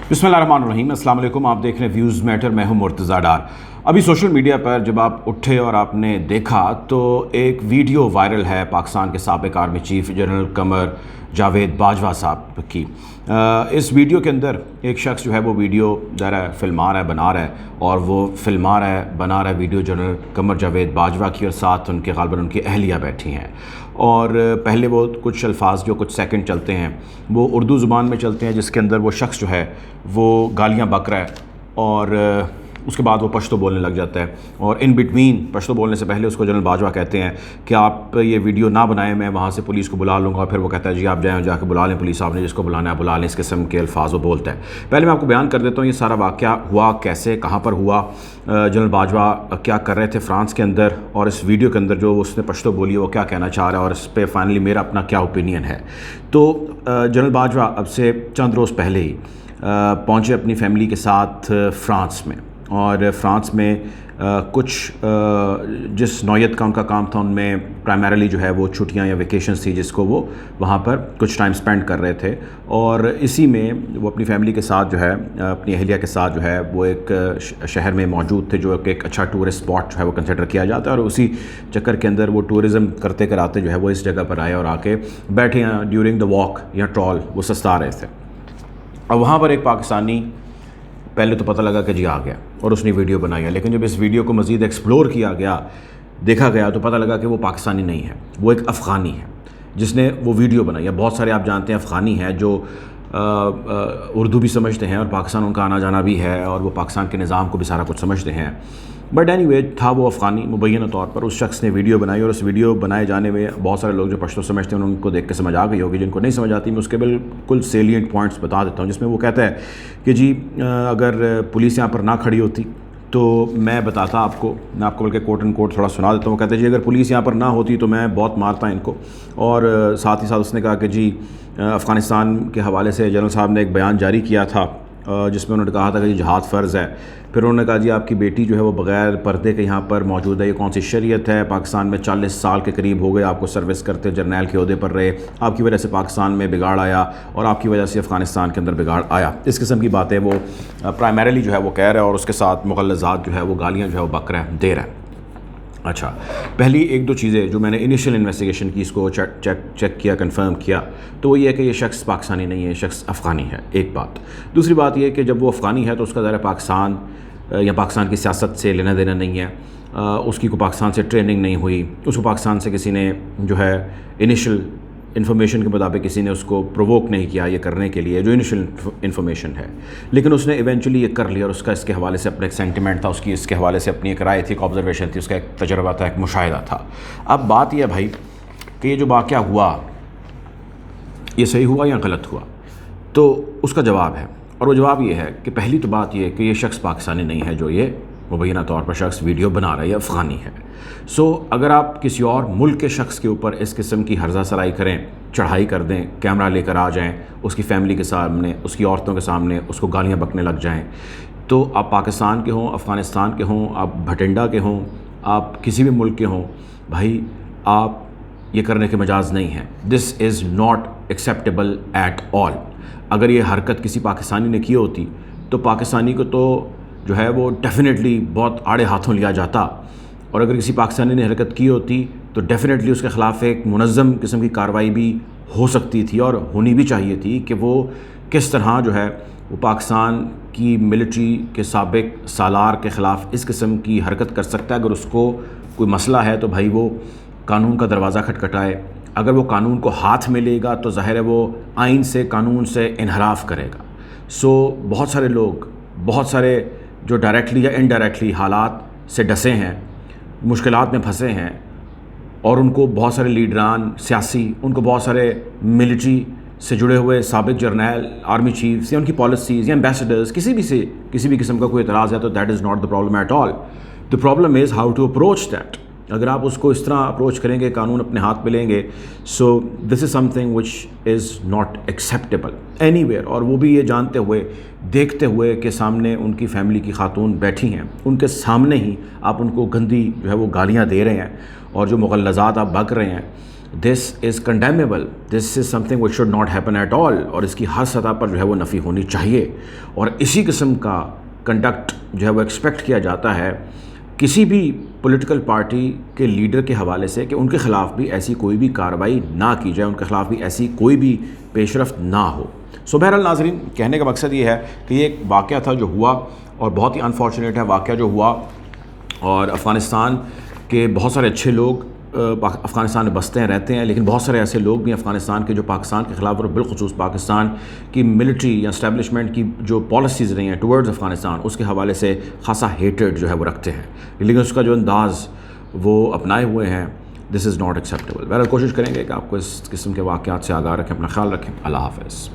बिस्मिल्लाहिर्रहमानिर्रहीम। अस्सलाम वालेकुम। आप देख रहे हैं व्यूज़ मैटर। मैं हूं मुर्तज़ा डार। अभी सोशल मीडिया पर जब आप उठे और आपने देखा तो एक वीडियो वायरल है पाकिस्तान के साबिक़ army chief general Qamar Javed Bajwa साहब की। इस वीडियो के अंदर एक शख्स जो है वो वीडियो फिल्मा रहा है, बना रहा है, और वो फिल्मा रहा है, बना रहा है वीडियो जनरल कमर जावेद बाजवा की, और साथ उनके ग़ालिबन उनकी अहलिया बैठी हैं। और पहले वो कुछ अल्फाज जो कुछ सेकंड चलते हैं वो उर्दू ज़ुबान में चलते हैं, जिसके अंदर वो शख्स जो है वो गालियाँ बक रहा है, और उसके बाद वो पश्तो बोलने लग जाता है। और इन बिटवीन पश्तो बोलने से पहले उसको जनरल बाजवा कहते हैं कि आप ये वीडियो ना बनाएं, मैं वहाँ से पुलिस को बुला लूँगा। फिर वो कहता है जी आप जाएँ, जाकर बुला लें, पुलिस साहब ने जिसको बुलाना है बुला लें। इस किस्म के अल्फाज वो बोलता है। पहले मैं आपको बयान कर देता हूँ ये सारा वाक़या हुआ कैसे, कहाँ पर हुआ, जनरल बाजवा क्या कर रहे थे फ्रांस के अंदर, और इस वीडियो के अंदर जो उसने पश्तो बोली वो क्या कहना चाह रहा है, और इस पर फाइनली मेरा अपना क्या ओपिनियन है। तो जनरल बाजवा अब से चंद रोज़ पहले ही पहुँचे अपनी फ़ैमिली के साथ फ़्रांस में, और फ़्रांस में कुछ जिस नौयत का उनका काम था उनमें प्राइमरीली जो है वो छुट्टियां या वेकेशंस थी, जिसको वो वहाँ पर कुछ टाइम स्पेंड कर रहे थे। और इसी में वो अपनी फ़ैमिली के साथ जो है, अपनी अहलिया के साथ जो है वो एक शहर में मौजूद थे जो एक अच्छा टूरिस्ट स्पॉट जो है वो कंसिडर किया जाता है। और उसी चक्कर के अंदर वो टूरिज़म करते कराते जो है वो इस जगह पर आए और आके बैठे हैं ड्यूरिंग द वॉक या ट्रॉल वो सस्ता रहे थे। और वहाँ पर एक पाकिस्तानी पहले तो पता लगा कि जी आ गया और उसने वीडियो बनाई है, लेकिन जब इस वीडियो को मज़ीद एक्सप्लोर किया गया, देखा गया, तो पता लगा कि वो पाकिस्तानी नहीं है, वो एक अफ़गानी है जिसने वो वीडियो बनाई है। बहुत सारे आप जानते हैं अफ़गानी हैं जो उर्दू भी समझते हैं और पाकिस्तान उनका आना जाना भी है, और वो पाकिस्तान के निज़ाम को भी सारा कुछ समझते हैं। बट एनीवे था वो अफ़गानी मुबैना तौर पर। उस शख्स ने वीडियो बनाई, और उस वीडियो बनाए जाने में बहुत सारे लोग जो पश्तो समझते हैं उनको देख के समझ आ गई होगी, जिनको नहीं समझ आती मैं उसके बिल्कुल सेलिएंट पॉइंट्स बता देता हूँ। जिसमें वो कहता है कि जी अगर पुलिस यहाँ पर ना खड़ी होती तो मैं बताता आपको, मैं आपको बल्कि कोट एंड कोट थोड़ा सुना देता हूँ। वो कहते हैं जी अगर पुलिस यहाँ पर ना होती तो मैं बहुत मारता इनको। और साथ ही साथ उसने कहा कि जी अफ़गानिस्तान के हवाले से जनरल साहब ने एक बयान जारी किया था जिसमें उन्होंने कहा था कि जी जहाद फ़र्ज़ है। फिर उन्होंने कहा जी आपकी बेटी जो है वो बग़ैर पर्दे के यहाँ पर मौजूद है, ये कौन सी शरीयत है? पाकिस्तान में 40 साल के करीब हो गए आपको सर्विस करते, जर्नैल के ओहदे पर रहे, आपकी वजह से पाकिस्तान में बिगाड़ आया और आपकी वजह से अफ़गानिस्तान के अंदर बिगाड़ आया। इस किस्म की बातें वो प्राइमरीली जो है वो कह रहा है, और उसके साथ मुग़ल्लज़ात जो है वो गालियाँ जो है वो बक रहा है, दे रहा है। अच्छा, पहली एक दो चीज़ें जो मैंने इनिशियल इन्वेस्टिगेशन की, इसको चेक किया, कंफर्म किया, तो वो ये है कि ये शख्स पाकिस्तानी नहीं है, ये शख्स अफ़गानी है, एक बात। दूसरी बात ये कि जब वो अफ़गानी है तो उसका ज़रा पाकिस्तान या पाकिस्तान की सियासत से लेना देना नहीं है, उसकी को पाकिस्तान से ट्रेनिंग नहीं हुई, उसको पाकिस्तान से किसी ने जो है इनिशियल इन्फॉर्मेशन के मुताबिक किसी ने उसको प्रोवोक नहीं किया ये करने के लिए जो इनिशियल इन्फॉर्मेशन है, लेकिन उसने इवेंचुअली ये कर लिया। और उसका इसके हवाले से अपना एक सेंटिमेंट था, उसकी इसके हवाले से अपनी एक राय थी, एक ऑब्जर्वेशन थी, उसका एक तजर्बा था, एक मुशाहिदा था। अब बात यह भाई कि ये जो वाक़या हुआ ये सही हुआ या गलत हुआ, तो उसका जवाब है, और वो जवाब ये है कि पहली तो बात ये है कि ये शख्स पाकिस्तानी नहीं है जो ये मुबैना तौर पर शख्स वीडियो बना रहा है, ये अफ़गानी है। सो अगर आप किसी और मुल्क के शख्स के ऊपर इस किस्म की हर्जा सराई करें, चढ़ाई कर दें, कैमरा लेकर आ जाएं, उसकी फ़ैमिली के सामने, उसकी औरतों के सामने उसको गालियाँ बकने लग जाएं, तो आप पाकिस्तान के हों, अफ़गानिस्तान के हों, आप भटिंडा के हों, आप किसी भी मुल्क के हों, भाई आप ये करने के मजाज नहीं हैं। This is not acceptable at all. अगर ये हरकत किसी पाकिस्तानी ने की होती तो पाकिस्तानी को तो जो है वो डेफ़िनेटली बहुत आड़े हाथों लिया जाता, और अगर किसी पाकिस्तानी ने हरकत की होती तो डेफ़िनेटली उसके ख़िलाफ़ एक मुनज़्ज़म किस्म की कार्रवाई भी हो सकती थी और होनी भी चाहिए थी कि वो किस तरह जो है वो पाकिस्तान की मिलिट्री के साबिक सालार के ख़िलाफ़ इस किस्म की हरकत कर सकता है। अगर उसको कोई मसला है तो भाई वो कानून का दरवाज़ा खटखटाए। अगर वो कानून को हाथ में लेगा तो ज़ाहिर है वो आइन से, कानून से इनहराफ करेगा। सो बहुत सारे लोग, बहुत सारे जो डायरेक्टली या इनडायरेक्टली हालात से डसे हैं, मुश्किलात में फंसे हैं, और उनको बहुत सारे लीडरान सियासी, उनको बहुत सारे मिलिट्री से जुड़े हुए साबिक जर्नैल, आर्मी चीफ्स या उनकी पॉलिसीज़ या एम्बेसडर्स किसी भी किस्म का कोई एतराज़ है तो that is not the problem at all. The problem is how to approach that. अगर आप उसको इस तरह अप्रोच करेंगे, कानून अपने हाथ में लेंगे, so this is something which is not acceptable anywhere. और वो भी ये जानते हुए, देखते हुए कि सामने उनकी फैमिली की खातून बैठी हैं, उनके सामने ही आप उनको गंदी जो है वो गालियाँ दे रहे हैं, और जो मुग़ल्लज़ात आप बक रहे हैं, this is condemnable, this is something which should not happen at all, اور اس کی ہر سطح پر جو ہے وہ نفی ہونی چاہیے. اور اسی قسم کا کنڈکٹ جو ہے وہ ایکسپیکٹ کیا جاتا ہے کسی بھی پولیٹیکل پارٹی کے لیڈر کے حوالے سے، کہ ان کے خلاف بھی ایسی کوئی بھی کارروائی نہ کی جائے، ان کے خلاف بھی ایسی کوئی بھی پیش رفت نہ ہو. سو بہرحال ناظرین، کہنے کا مقصد یہ ہے کہ یہ ایک واقعہ تھا جو ہوا، اور بہت ہی انفارچونیٹ ہے واقعہ جو ہوا. اور افغانستان کے بہت سارے اچھے لوگ افغانستان میں بستے ہیں، رہتے ہیں، لیکن بہت سارے ایسے لوگ بھی افغانستان کے جو پاکستان کے خلاف، اور بالخصوص پاکستان کی ملٹری یا اسٹیبلشمنٹ کی جو پالیسیز رہی ہیں ٹورڈز افغانستان، اس کے حوالے سے خاصا ہیٹرڈ جو ہے وہ رکھتے ہیں، لیکن اس کا جو انداز وہ اپنائے ہوئے ہیں، دس از ناٹ ایکسیپٹیبل. بہرحال کوشش کریں گے کہ آپ کو اس قسم کے واقعات سے آگاہ رکھیں، اپنا خیال رکھیں. اللہ حافظ.